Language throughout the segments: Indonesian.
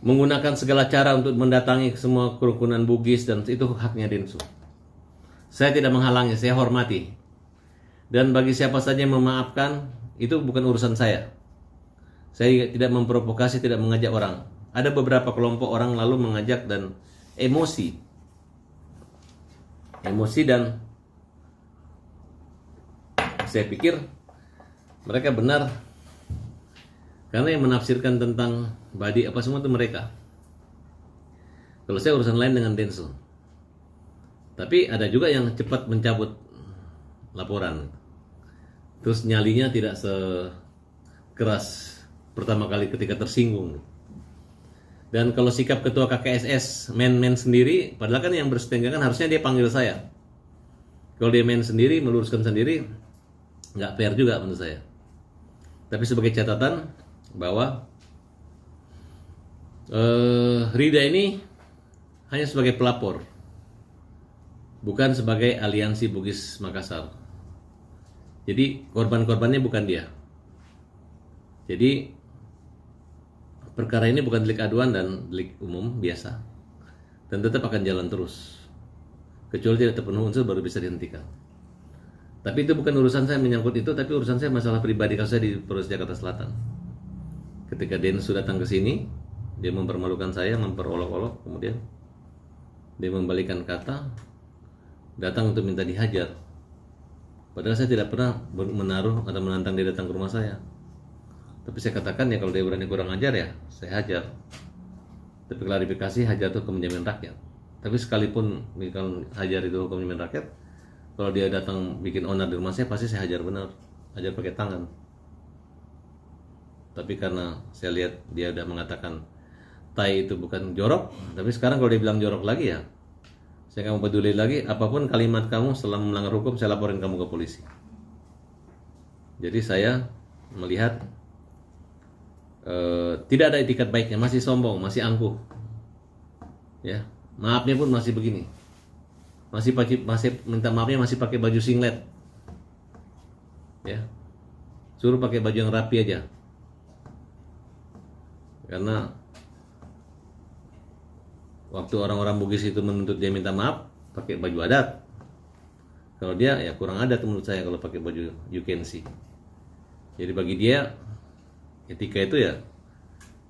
menggunakan segala cara untuk mendatangi semua kerukunan Bugis, dan itu haknya Densu. Saya tidak menghalangi, saya hormati. Dan bagi siapa saja yang memaafkan, itu bukan urusan saya. Saya tidak memprovokasi, tidak mengajak orang. Ada beberapa kelompok orang lalu mengajak dan emosi. Dan saya pikir mereka benar. Karena yang menafsirkan tentang badi apa semua itu mereka. Kalau saya urusan lain dengan Densu. Tapi ada juga yang cepat mencabut laporan. Terus nyalinya tidak sekeras pertama kali ketika tersinggung. Dan kalau sikap ketua KKSS main sendiri, padahal kan yang bersetengah harusnya dia panggil saya. Kalau dia main sendiri, meluruskan sendiri, nggak fair juga menurut saya. Tapi sebagai catatan bahwa Rida ini hanya sebagai pelapor, bukan sebagai aliansi Bugis Makassar. Jadi korban-korbannya bukan dia. Jadi perkara ini bukan delik aduan dan delik umum biasa, dan tetap akan jalan terus kecuali tidak terpenuhi unsur baru bisa dihentikan. Tapi itu bukan urusan saya menyangkut itu, tapi urusan saya masalah pribadi kalau saya di Polres Jakarta Selatan. Ketika Densu datang ke sini, dia mempermalukan saya, memperolok-olok, kemudian dia membalikan kata, datang untuk minta dihajar. Padahal saya tidak pernah menaruh atau menantang dia datang ke rumah saya. Tapi saya katakan ya kalau dia berani kurang ajar ya saya hajar. Tapi klarifikasi, hajar itu hukum menjamin rakyat. Tapi sekalipun kalau hajar itu hukum menjamin rakyat, kalau dia datang bikin onar di rumah saya pasti saya hajar benar, hajar pakai tangan. Tapi karena saya lihat dia udah mengatakan tai itu bukan jorok, tapi sekarang kalau dia bilang jorok lagi ya saya nggak mau peduli lagi. Apapun kalimat kamu setelah melanggar hukum, saya laporin kamu ke polisi. Jadi saya melihat tidak ada etikat baiknya, masih sombong, masih angkuh. Ya, maafnya pun masih begini. Masih minta maafnya masih pakai baju singlet. Ya. Suruh pakai baju yang rapi aja. Karena waktu orang-orang Bugis itu menuntut dia minta maaf pakai baju adat. Kalau dia ya kurang adat menurut saya kalau pakai baju you can see. Jadi bagi dia etika itu ya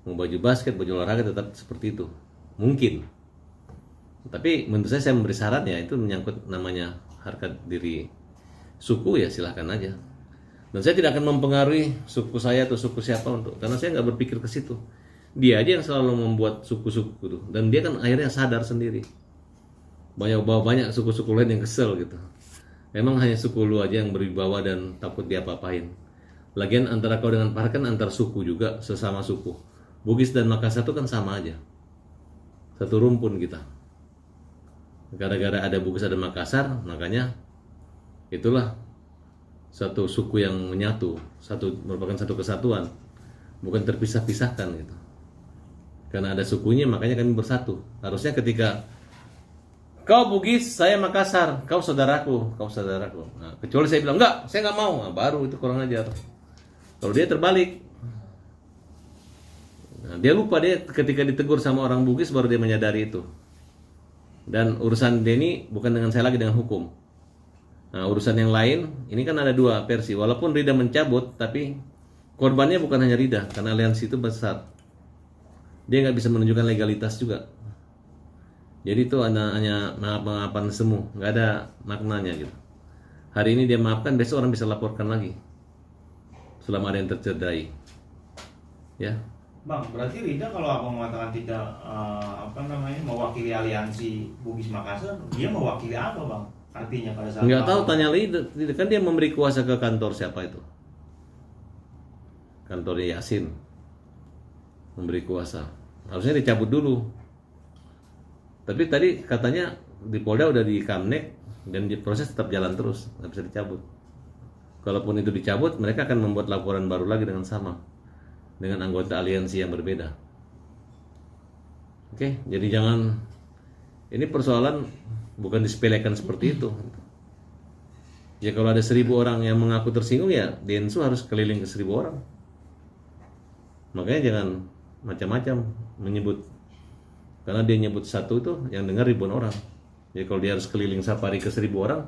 mau baju basket, baju olahraga tetap seperti itu. Mungkin. Tapi menurut saya memberi saran ya itu menyangkut namanya harkat diri suku ya silahkan aja. Dan saya tidak akan mempengaruhi suku saya atau suku siapa karena saya nggak berpikir ke situ. Dia aja yang selalu membuat suku-suku itu, dan dia kan akhirnya sadar sendiri. Banyak suku-suku lain yang kesel gitu. Memang hanya suku lu aja yang berwibawa dan takut diapa-apain. Lagian antara kau dengan Farhan kan antar suku juga, sesama suku. Bugis dan Makassar itu kan sama aja. Satu rumpun kita. Gara-gara ada Bugis ada Makassar, makanya itulah satu suku yang menyatu, merupakan satu kesatuan, bukan terpisah-pisahkan gitu. Karena ada sukunya makanya kami bersatu. Harusnya ketika kau Bugis, saya Makassar, kau saudaraku. Nah, kecuali saya bilang enggak, saya nggak mau, nah, baru itu kurang ajar. Kalau dia terbalik, nah, dia lupa dia ketika ditegur sama orang Bugis baru dia menyadari itu. Dan urusan Denny bukan dengan saya lagi, dengan hukum. Nah, urusan yang lain, ini kan ada dua versi. Walaupun Rida mencabut, tapi korbannya bukan hanya Rida, karena aliansi itu besar. Dia nggak bisa menunjukkan legalitas juga. Jadi itu hanya maaf-maafan semu, nggak ada maknanya gitu. Hari ini dia maafkan, besok orang bisa laporkan lagi. Selama ada yang tercederai. Ya. Bang, berarti Rida kalau abang mengatakan tidak mewakili aliansi Bugis Makassar, dia mewakili apa bang? Artinya pada saat nggak tahu, tanya Rida, kan dia memberi kuasa ke kantor siapa itu? Kantornya Yasin. Memberi kuasa. Harusnya dicabut dulu. Tapi tadi katanya di Polda udah di Kamnek dan di proses tetap jalan terus, nggak bisa dicabut. Kalaupun itu dicabut, mereka akan membuat laporan baru lagi dengan sama, dengan anggota aliansi yang berbeda. Oke, jadi jangan, ini persoalan bukan disepelekan seperti itu. Ya kalau ada 1.000 orang yang mengaku tersinggung ya Densu harus keliling ke 1.000 orang. Makanya jangan macam-macam menyebut. Karena dia nyebut satu itu yang dengar ribuan orang. Jadi kalau dia harus keliling safari ke 1.000 orang,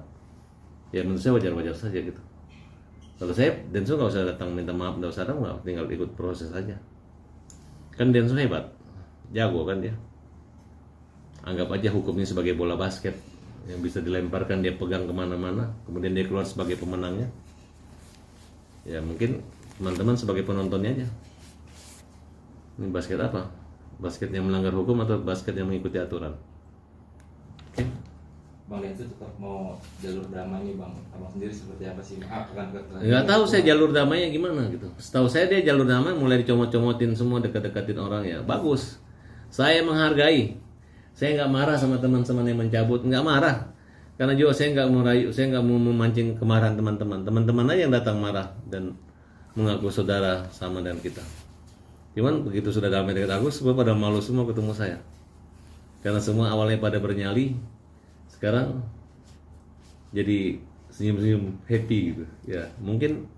ya menurut saya wajar-wajar saja gitu. Kalau saya, Densu nggak usah datang minta maaf, nggak usah datang, tinggal ikut proses aja. Kan Densu hebat, jago kan dia. Anggap aja hukumnya sebagai bola basket yang bisa dilemparkan, dia pegang kemana-mana, kemudian dia keluar sebagai pemenangnya. Ya mungkin teman-teman sebagai penontonnya aja. Ini basket apa? Basket yang melanggar hukum atau basket yang mengikuti aturan? Oke. Bang Densu tetap mau jalur damai nih Bang. Abang sendiri seperti apa sih? Nggak tahu saya jalur damainya gimana gitu. Setahu saya dia jalur damai mulai dicomot-comotin semua, dekat-dekatin orang ya. Bagus. Saya menghargai. Saya nggak marah sama teman-teman yang mencabut, nggak marah. Karena juga saya nggak mau rayu, saya nggak mau memancing kemarahan teman-teman. Teman-teman aja yang datang marah dan mengaku saudara sama dengan kita. Cuman begitu sudah damai dengan Agus, semua pada malu semua ketemu saya. Karena semua awalnya pada bernyali, sekarang jadi senyum-senyum happy gitu. Ya, mungkin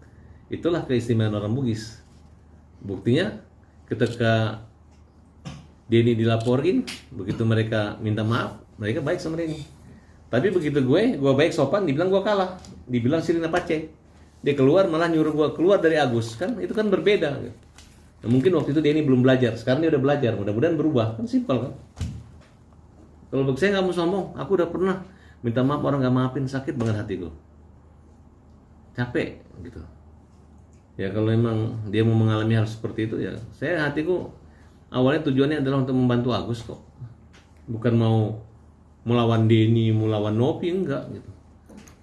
itulah keistimewaan orang Bugis. Buktinya ketika Denny dilaporin, begitu mereka minta maaf, mereka baik sama Denny. Tapi begitu gue baik sopan, dibilang gue kalah, dibilang Sirina Pace. Dia keluar malah nyuruh gue keluar dari Agus, kan itu kan berbeda. Nah, mungkin waktu itu Denny belum belajar, sekarang dia udah belajar, mudah-mudahan berubah, kan simpel kan. Kalau bagi saya nggak mau sombong, aku udah pernah minta maaf orang nggak maafin, sakit banget hatiku, capek gitu. Ya kalau memang dia mau mengalami hal seperti itu ya, saya hatiku awalnya tujuannya adalah untuk membantu Agus kok, bukan mau melawan Denny, melawan Nopi, enggak gitu.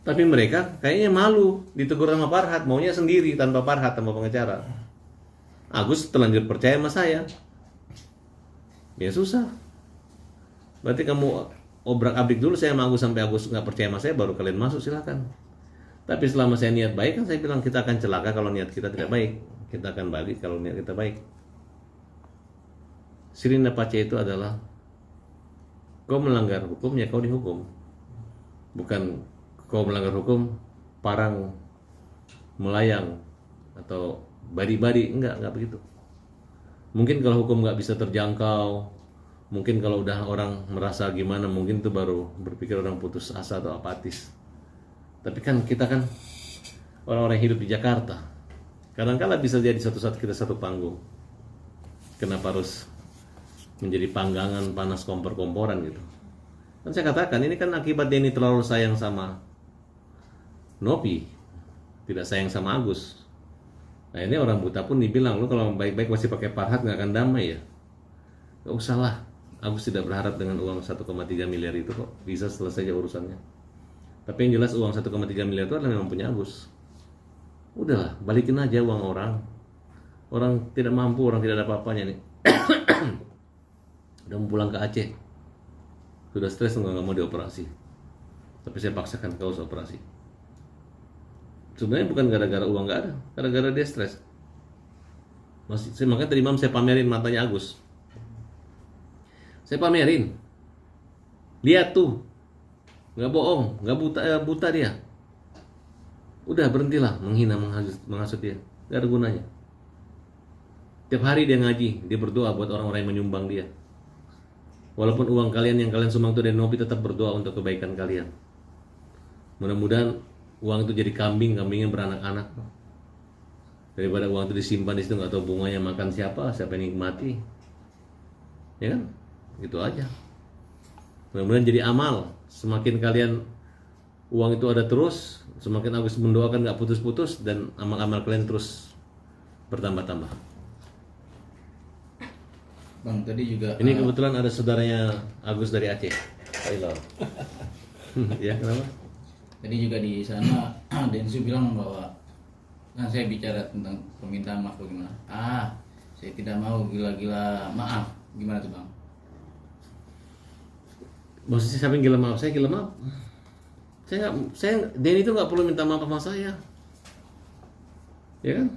Tapi mereka kayaknya malu ditegur sama Farhat, maunya sendiri tanpa Farhat, tanpa pengacara. Agus terlanjur percaya sama saya, ya susah. Berarti kamu obrak-abrik dulu saya sama Agus sampai Agus nggak percaya sama saya, baru kalian masuk, silakan. Tapi selama saya niat baik kan saya bilang kita akan celaka kalau niat kita tidak baik, kita akan balik kalau niat kita baik. Sirina Pace itu adalah kau melanggar hukum ya kau dihukum, bukan kau melanggar hukum parang melayang atau badi-badi, enggak begitu. Mungkin kalau hukum nggak bisa terjangkau, mungkin kalau udah orang merasa gimana, mungkin itu baru berpikir orang putus asa atau apatis. Tapi kan kita kan orang-orang yang hidup di Jakarta, kadang-kala bisa jadi suatu saat kita satu panggung. Kenapa harus menjadi panggangan panas kompor-komporan gitu? Kan saya katakan ini kan akibat Denny terlalu sayang sama Nopi, tidak sayang sama Agus. Nah ini orang buta pun dibilang, lu kalau baik-baik masih pakai Farhat nggak akan damai ya. Gak usah lah, Agus tidak berharap dengan uang 1,3 miliar itu kok bisa selesai aja urusannya. Tapi yang jelas uang 1,3 miliar itu adalah memang punya Agus. Udahlah, balikin aja uang orang. Orang tidak mampu, orang tidak ada apa-apanya nih. Udah mau pulang ke Aceh, sudah stres nggak mau dioperasi. Tapi saya paksakan kau operasi. Sebenarnya bukan gara-gara uang nggak ada, gara-gara dia stres. Makanya tadi malam saya pamerin matanya Agus. Saya pamerin, lihat tuh, nggak bohong, nggak buta dia. Udah berhentilah menghina, menghasut dia, nggak ada gunanya. Tiap hari dia ngaji, dia berdoa buat orang-orang yang menyumbang dia. Walaupun uang kalian yang kalian sumbang itu dari Nopi, tetap berdoa untuk kebaikan kalian. Mudah-mudahan uang itu jadi kambingnya beranak-anak. Daripada uang itu disimpan di situ nggak tahu bunganya makan siapa yang nikmati. Ya kan? Gitu aja. Mudah-mudahan jadi amal. Semakin kalian uang itu ada terus, semakin Agus mendoakan nggak putus-putus dan amal-amal kalian terus bertambah-tambah. Bang, tadi juga ini kebetulan ada saudaranya Agus dari Aceh. Halo. Ya, kenapa? Tadi juga di sana Densu bilang bahwa kan saya bicara tentang permintaan maaf bagaimana. Saya tidak mau gila-gila maaf. Gimana tuh Bang? Maksudnya siapa yang gila maaf? Saya gila maaf. Denny itu nggak perlu minta maaf sama saya. Ya kan?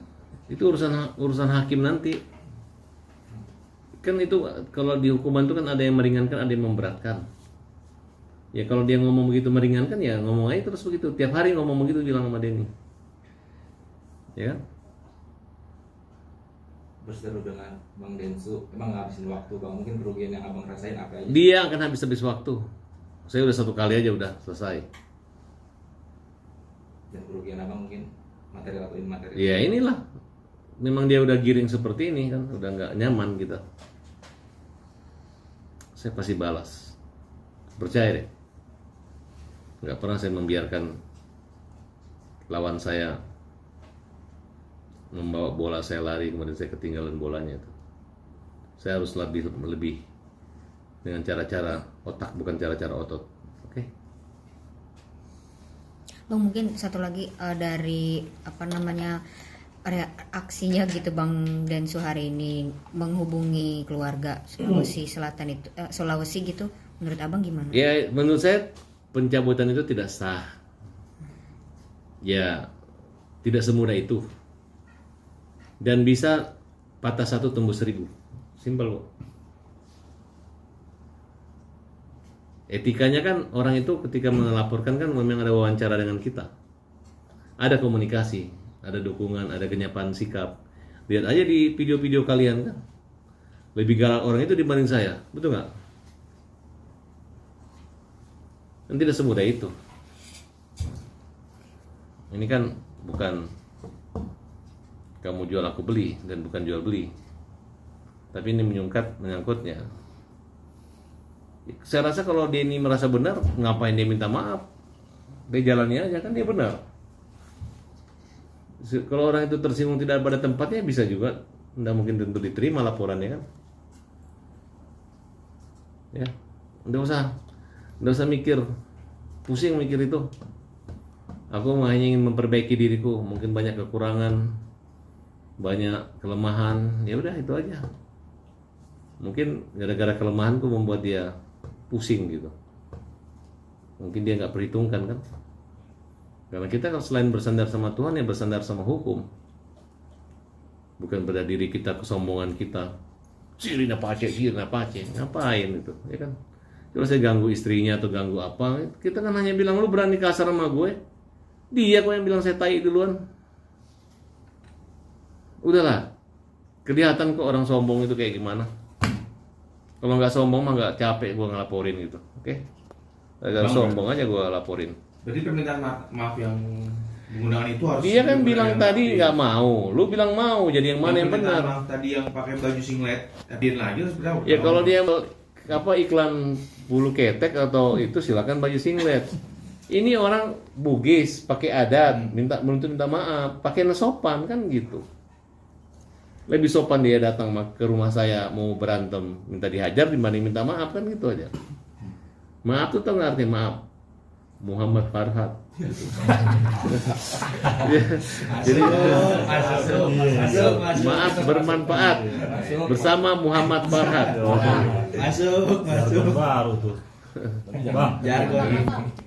Itu urusan hakim nanti. Kan itu kalau di hukuman itu kan ada yang meringankan, ada yang memberatkan. Ya kalau dia ngomong begitu meringankan ya ngomong aja terus begitu. Tiap hari ngomong begitu bilang sama Denny. Ya kan? berseteru dengan Bang Densu, emang ngabisin waktu Bang, mungkin kerugian yang abang rasain apa aja? Dia akan habis waktu. Saya udah 1 kali aja udah selesai. Dan kerugian abang mungkin material atau imaterial? Ya inilah, memang dia udah giring seperti ini kan, udah nggak nyaman kita. Saya pasti balas, percaya deh. Nggak pernah saya membiarkan lawan saya membawa bola saya lari kemudian saya ketinggalan bolanya itu. Saya harus lebih dengan cara-cara otak, bukan cara-cara otot. Oke? Bang, mungkin satu lagi dari reaksinya gitu Bang Densu hari ini menghubungi keluarga Sulawesi Selatan itu Sulawesi gitu, menurut abang gimana? Ya menurut saya pencabutan itu tidak sah. Ya tidak semudah itu. Dan bisa patah 1 tembus 1000. Simpel kok. Etikanya kan orang itu ketika melaporkan kan memang ada wawancara dengan kita. Ada komunikasi, ada dukungan, ada kenyapan sikap. Lihat aja di video-video kalian kan. Lebih galak orang itu dibanding saya, betul nggak? Dan tidak semudah itu. Ini kan bukan kamu jual aku beli dan bukan jual beli. Tapi ini menyangkutnya. Saya rasa kalau dia ini merasa benar, ngapain dia minta maaf? Dia jalani aja kan dia benar. Kalau orang itu tersinggung tidak pada tempatnya bisa juga, tidak mungkin tentu diterima laporannya kan. Ya, nggak usah mikir, pusing mikir itu. Aku hanya ingin memperbaiki diriku, mungkin banyak kekurangan, banyak kelemahan, ya udah itu aja. Mungkin gara-gara kelemahanku membuat dia pusing gitu. Mungkin dia nggak perhitungkan kan. Karena kita kan selain bersandar sama Tuhan ya bersandar sama hukum. Bukan pada diri kita, kesombongan kita. Sirina pace, ngapain itu, ya kan? Kalau saya ganggu istrinya atau ganggu apa, kita kan hanya bilang lu berani kasar sama gue. Dia kok yang bilang saya tai duluan. Udahlah, kelihatan kok orang sombong itu kayak gimana. Kalau nggak sombong mah nggak capek gue ngelaporin gitu, oke? Agak sombong aja gue laporin. Berarti permintaan maaf yang menggunakan itu harus. Dia kan bilang tadi nggak mau, lu bilang mau, jadi yang mana yang benar? Maaf tadi yang pakai baju singlet, hadir lagi harus berapa? Ya kalau dia iklan bulu ketek atau itu silakan baju singlet. Ini orang Bugis pakai adat, menuntut minta maaf, pakai sopan kan gitu. Lebih sopan dia datang ke rumah saya mau berantem minta dihajar dibanding minta maaf kan gitu aja. Maaf tuh tau nggak artinya maaf? Muhammad Farhat. Jadi maaf bermanfaat bersama Muhammad Farhat. Masuk. Baru tuh. Bang,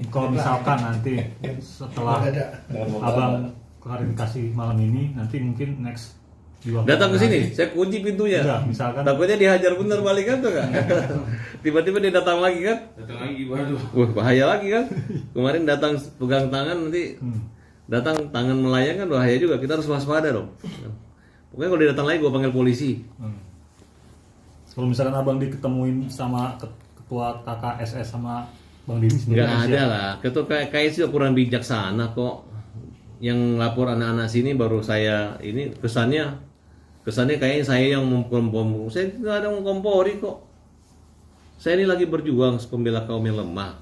kalau misalkan nanti setelah abang klarifikasi malam ini, nanti mungkin next datang ke sini, saya kunci pintunya. Enggak, misalkan takutnya dihajar bener balik kan tuh kan. Tiba-tiba dia datang lagi kan. Datang lagi, waduh. Wah, bahaya lagi kan. Kemarin datang pegang tangan, nanti datang tangan melayang kan bahaya juga. Kita harus waspada dong. Pokoknya kalau dia datang lagi gua panggil polisi. Kalau misalkan abang diketemuin sama ketua KKSS sama Bang Dini nggak ada lah. Ketua KKS juga kurang bijaksana kok. Yang lapor anak-anak sini baru saya ini kesannya kayaknya saya yang mengkompor. Saya nggak ada mengkompori kok. Saya ini lagi berjuang pembela kaum yang lemah.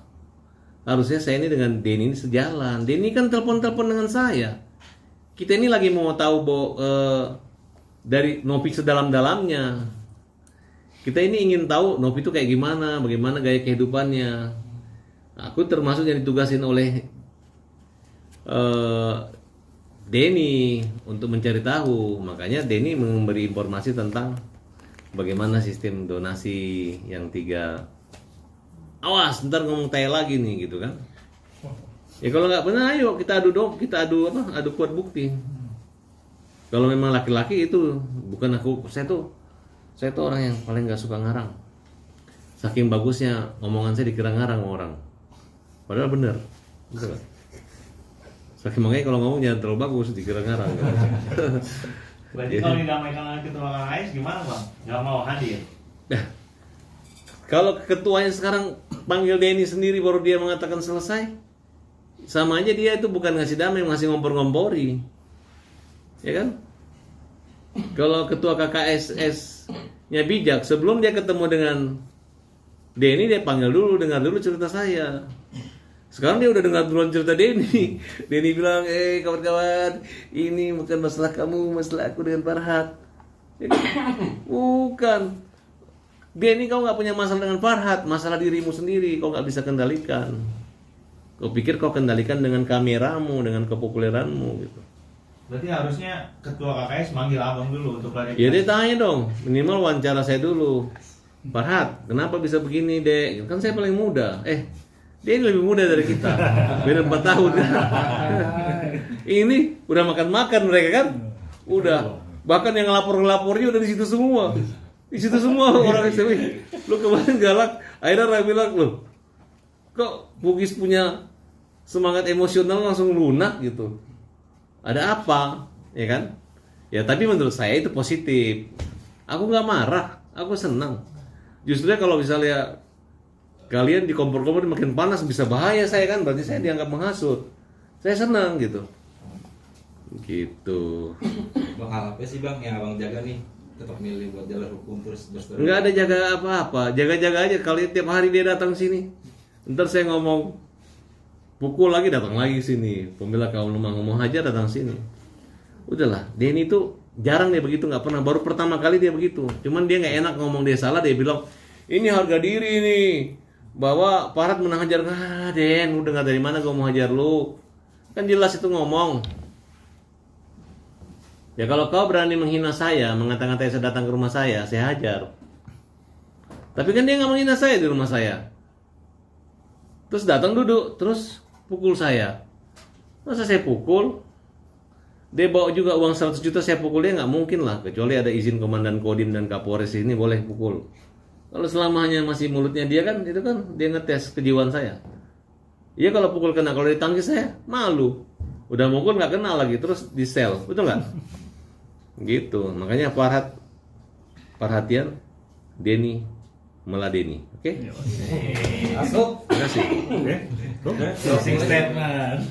Harusnya saya ini dengan Denny ini sejalan. Denny kan telepon-telepon dengan saya. Kita ini lagi mau tahu dari Novi sedalam-dalamnya. Kita ini ingin tahu Novi itu kayak gimana, bagaimana gaya kehidupannya. Aku termasuk yang ditugasin oleh Denny untuk mencari tahu. Makanya Denny memberi informasi tentang bagaimana sistem donasi yang 3. Awas, ntar ngomong tai lagi nih gitu kan. Ya kalau nggak benar ayo kita adu kuat bukti. Kalau memang laki-laki itu bukan aku, saya tuh orang yang paling nggak suka ngarang. Saking bagusnya omongan saya dikira ngarang sama orang. Padahal benar. Betul kan? Saking makanya kalau ngomong jangan terlalu bagus dikira ngarang. Berarti kalau didamaikan oleh ketua KKS gimana bang? Nggak mau hadir? Nah, kalau ketuanya sekarang panggil Denny sendiri baru dia mengatakan selesai, sama aja dia itu bukan ngasih damai, ngasih ngompor-ngompori, ya kan? Kalau ketua KKSS-nya bijak, sebelum dia ketemu dengan Denny dia panggil dulu, dengar dulu cerita saya. Sekarang dia udah dengar duluan cerita Denny. Denny bilang, kawan-kawan, ini bukan masalah kamu, masalah aku dengan Farhat. Jadi, bukan. Denny, kau nggak punya masalah dengan Farhat, masalah dirimu sendiri, kau nggak bisa kendalikan. Kau pikir kau kendalikan dengan kameramu, dengan kepopuleranmu gitu. Berarti harusnya ketua KKS manggil abang dulu untuk klarifikasi. Ya dia tanya dong, minimal wawancara saya dulu. Farhat, kenapa bisa begini, Dek? Kan saya paling muda. Dia ini lebih muda dari kita. Beda 4 tahun. Ini udah makan-makan mereka kan? Udah. Bahkan yang ngelapor-ngelapornya udah di situ semua. Di situ semua orang SMP. Lu kemarin galak, akhirnya Ray bilang, "Loh, kok Bugis punya semangat emosional langsung lunak gitu? Ada apa?" Ya kan? Ya tapi menurut saya itu positif. Aku nggak marah, aku senang. Justru kalau misalnya kalian di kompor-kompor makin panas bisa bahaya saya kan, berarti saya dianggap menghasut. Saya senang gitu. Gitu. Bang, hal apa sih bang yang abang jaga nih tetap milih buat jalur hukum terus berseteru? Nggak ada jaga apa-apa, jaga-jaga aja. Kalau tiap hari dia datang sini, ntar saya ngomong pukul lagi datang lagi sini, pembela kaum lemah ngomong aja datang sini. Udahlah, Denny itu jarang dia begitu, nggak pernah. Baru pertama kali dia begitu. Cuman dia nggak enak ngomong dia salah, dia bilang ini harga diri nih. Bahwa Farhat menang hajar, Den, udah nggak dari mana gue mau hajar lu? Kan jelas itu ngomong. Ya kalau kau berani menghina saya, mengata-ngatai saya datang ke rumah saya hajar. Tapi kan dia nggak menghina saya di rumah saya. Terus datang duduk, terus pukul saya. Masa saya pukul? Dia bawa juga uang 100 juta, saya pukul dia nggak mungkin lah. Kecuali ada izin Komandan Kodim dan Kapolres ini boleh pukul. Kalau selamanya masih mulutnya dia kan, itu kan dia ngetes kejiwaan saya. Iya kalau pukul kena, kalau ditangkis saya malu. Udah mukul nggak kenal lagi, terus di sel, betul nggak? Gitu, makanya Farhat perhatian, Denny meladeni, oke? Masuk. Terima kasih. Oke. Tuh. Closing statement.